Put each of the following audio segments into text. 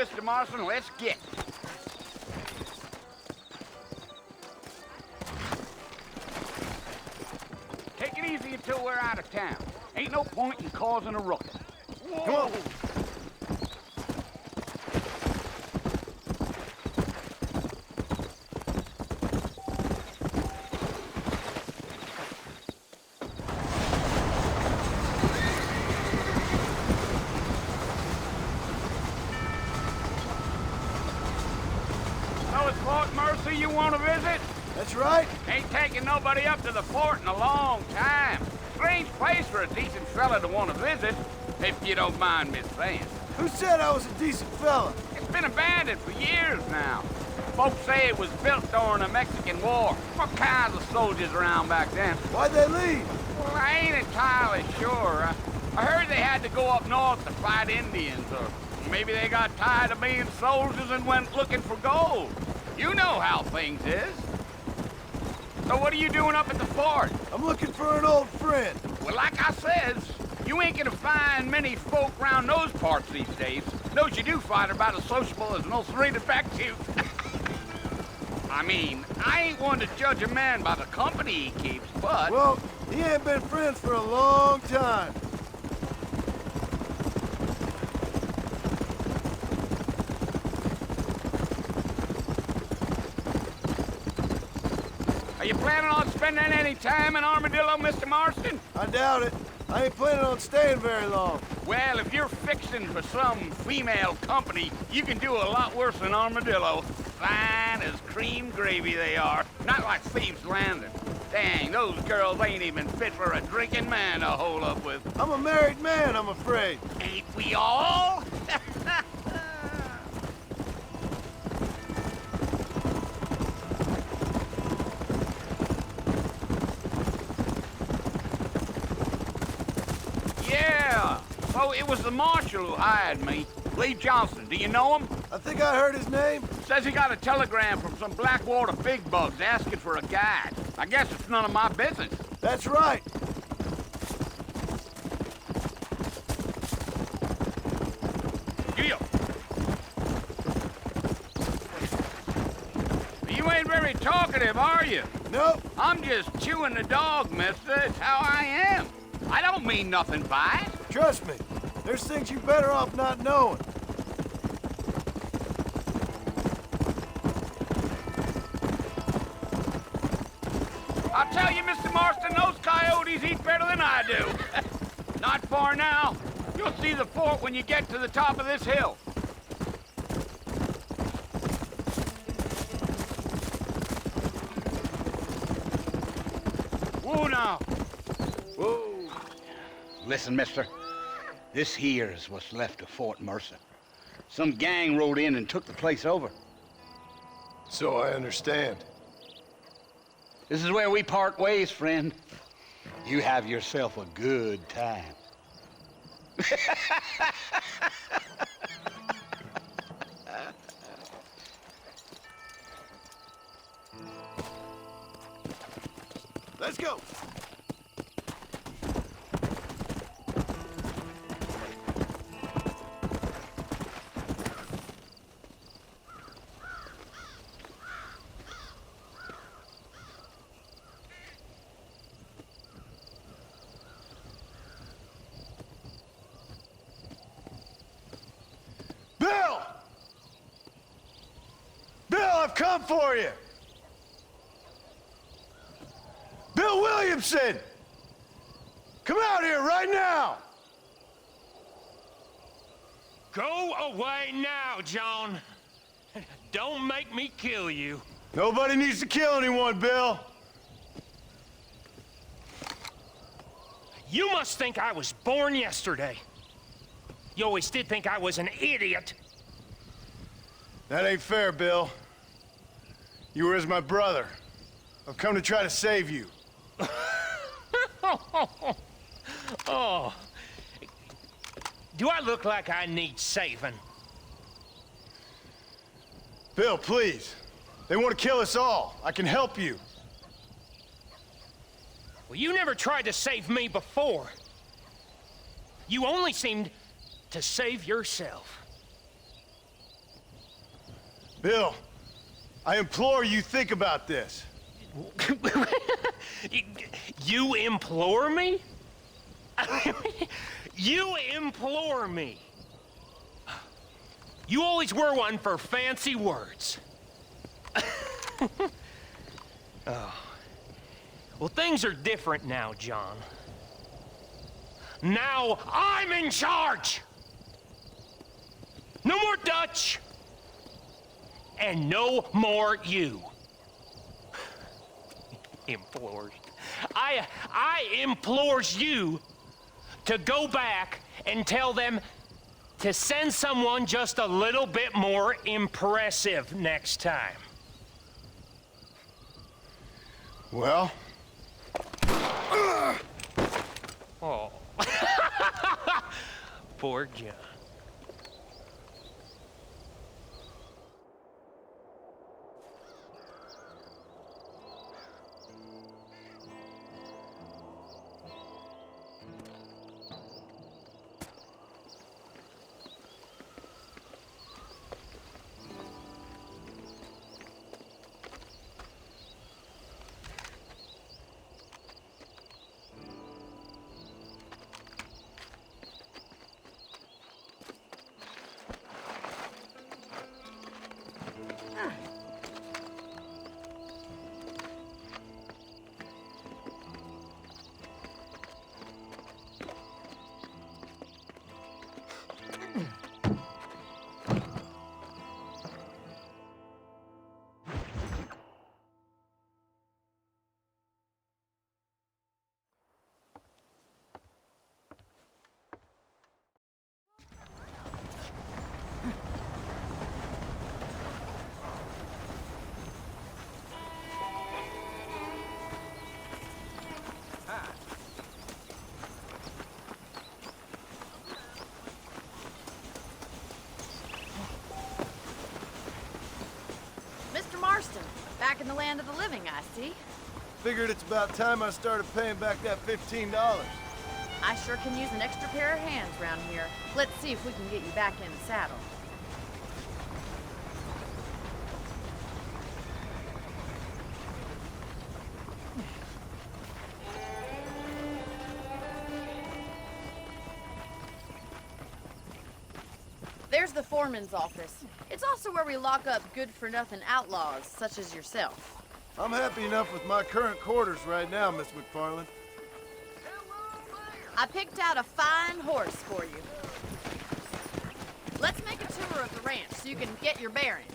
Mr. Marston, let's get. Take it easy until we're out of town. Ain't no point in causing a ruckus. Whoa! Come on. So it's Fort Mercer you want to visit? That's right. Ain't taking nobody up to the fort in a long time. Strange place for a decent fella to want to visit, if you don't mind me saying. Who said I was a decent fella? It's been abandoned for years now. Folks say it was built during the Mexican War. What kinds of soldiers around back then? Why'd they leave? Well, I ain't entirely sure. I heard they had to go up north to fight Indians, or maybe they got tired of being soldiers and went looking for gold. You know how things is. So what are you doing up at the fort? I'm looking for an old friend. Well, like I says, you ain't gonna find many folk around those parts these days. Those you do find are about as sociable as an ulcerated back tooth. I mean, I ain't one to judge a man by the company he keeps, but... Well, he ain't been friends for a long time. Are you planning on spending any time in Armadillo, Mr. Marston? I doubt it. I ain't planning on staying very long. Well, if you're fixing for some female company, you can do a lot worse than Armadillo. Fine as cream gravy they are. Not like Thieves' Landing. Dang, those girls ain't even fit for a drinking man to hole up with. I'm a married man, I'm afraid. Ain't we all? Yeah, so it was the marshal who hired me. Lee Johnson, do you know him? I think I heard his name. Says he got a telegram from some Blackwater big bugs asking for a guide. I guess it's none of my business. That's right. Gil. You ain't very talkative, are you? Nope. I'm just chewing the dog, mister. It's how I am. I don't mean nothing by it. Trust me. There's things you're better off not knowing. I'll tell you, Mr. Marston, those coyotes eat better than I do. Not far now. You'll see the fort when you get to the top of this hill. Whoa now. Whoa. Listen, mister. This here is what's left of Fort Mercer. Some gang rode in and took the place over. So I understand. This is where we part ways, friend. You have yourself a good time. Let's go. Bill! Bill, I've come for you! Bill Williamson! Come out here right now! Go away now, John. Don't make me kill you. Nobody needs to kill anyone, Bill. You must think I was born yesterday. You always did think I was an idiot. That ain't fair, Bill. You were as my brother. I've come to try to save you. Oh. Do I look like I need saving? Bill, please. They want to kill us all. I can help you. Well, you never tried to save me before. You only seemed to save yourself. Bill, I implore you think about this. You implore me? You implore me? You always were one for fancy words. Oh. Well, things are different now, John. Now I'm in charge! No more Dutch! And no more you. Implores. I implores you to go back and tell them to send someone just a little bit more impressive next time. Well? Oh. Poor John. Back in the land of the living, I see. Figured it's about time I started paying back that $15. I sure can use an extra pair of hands around here. Let's see if we can get you back in the saddle. There's the foreman's office. It's also where we lock up good-for-nothing outlaws, such as yourself. I'm happy enough with my current quarters right now, Miss McFarland. I picked out a fine horse for you. Let's make a tour of the ranch so you can get your bearings.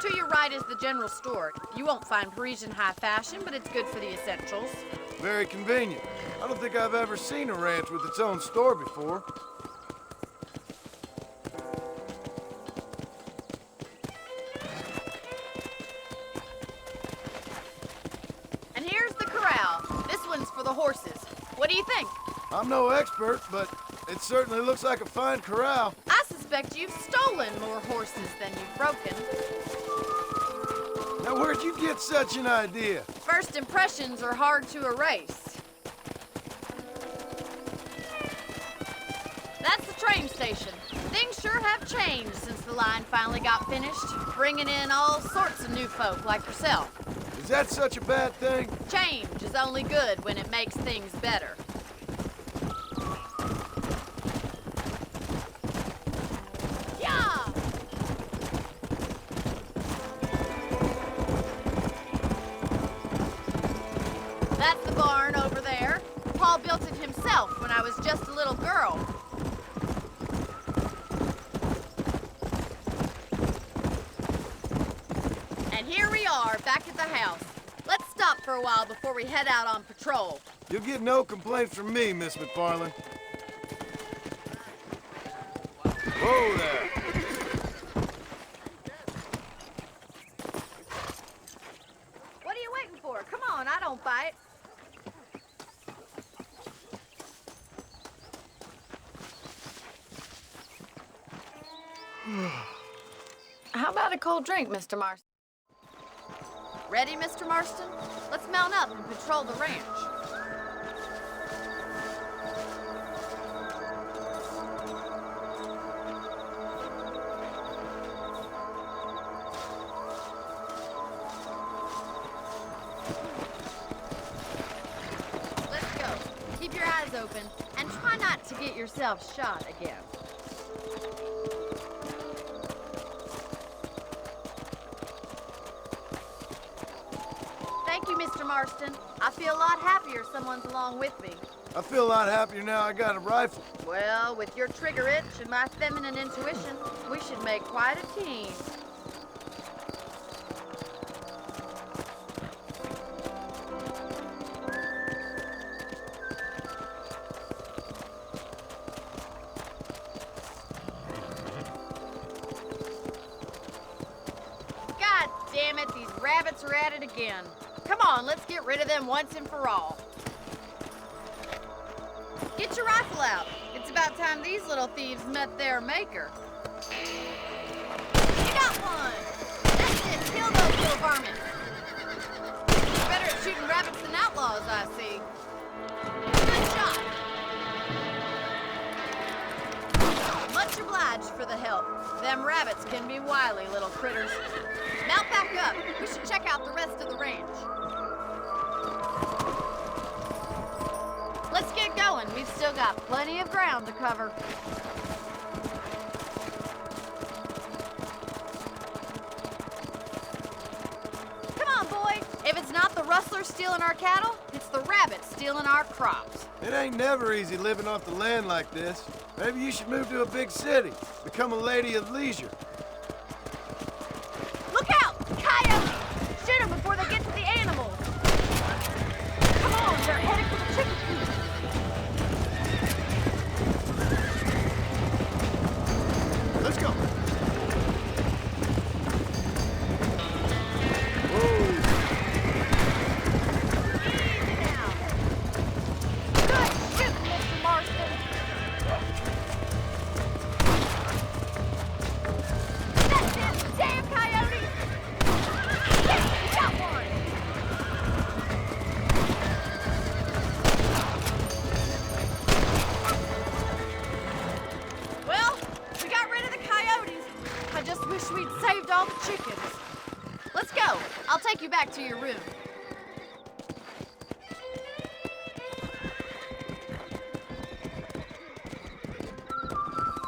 To your right is the general store. You won't find Parisian high fashion, but it's good for the essentials. Very convenient. I don't think I've ever seen a ranch with its own store before. And here's the corral. This one's for the horses. What do you think? I'm no expert, but it certainly looks like a fine corral. I suspect you've stolen more horses than you've broken. Now, where'd you get such an idea? First impressions are hard to erase. That's the train station. Things sure have changed since the line finally got finished, bringing in all sorts of new folk like yourself. Is that such a bad thing? Change is only good when it makes things better. That's the barn over there. Paul built it himself when I was just a little girl. And here we are, back at the house. Let's stop for a while before we head out on patrol. You'll get no complaints from me, Miss McFarland. Whoa there. What are you waiting for? Come on, I don't bite. How about a cold drink, Mr. Marston? Ready, Mr. Marston? Let's mount up and patrol the ranch. Let's go. Keep your eyes open and try not to get yourself shot again. Thank you, Mr. Marston. I feel a lot happier someone's along with me. I feel a lot happier now I got a rifle. Well, with your trigger itch and my feminine intuition, we should make quite a team. God damn it, these rabbits are at it again. Come on, let's get rid of them once and for all. Get your rifle out. It's about time these little thieves met their maker. You got one! That's it, kill those little vermin. You're better at shooting rabbits than outlaws, I see. Good shot. Much obliged for the help. Them rabbits can be wily little critters. Mount back up. We should check out the rest of the ranch. Let's get going. We've still got plenty of ground to cover. Come on, boy. If it's not the rustlers stealing our cattle, it's the rabbits stealing our crops. It ain't never easy living off the land like this. Maybe you should move to a big city. Become a lady of leisure. Look out! Coyotes! Shoot them before they get to the animals. Come on, they're headed for the chicken coop. Let's go. Easy now. Good shooting, Mr. Marston. That's it, damn coyote! Yes, we got one! Well, we got rid of the coyotes. I just wish we'd saved all the chickens. Let's go. I'll take you back to your room.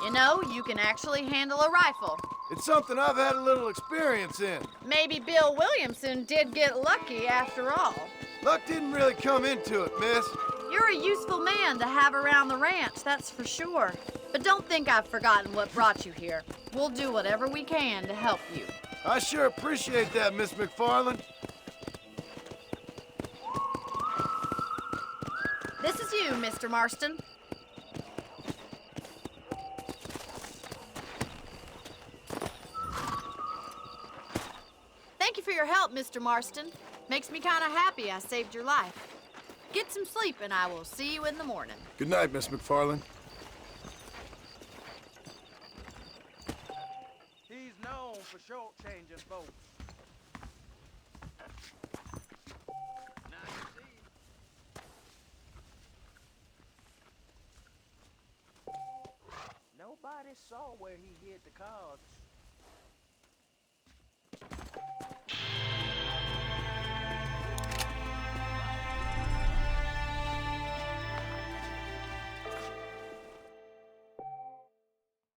You know, you can actually handle a rifle. It's something I've had a little experience in. Maybe Bill Williamson did get lucky after all. Luck didn't really come into it, miss. You're a useful man to have around the ranch, that's for sure. But don't think I've forgotten what brought you here. We'll do whatever we can to help you. I sure appreciate that, Miss McFarland. This is you, Mr. Marston. Thank you for your help, Mr. Marston. Makes me kind of happy I saved your life. Get some sleep and I will see you in the morning. Good night, Miss McFarland. He's known for short-changing folks. Nobody saw where he hid the cards.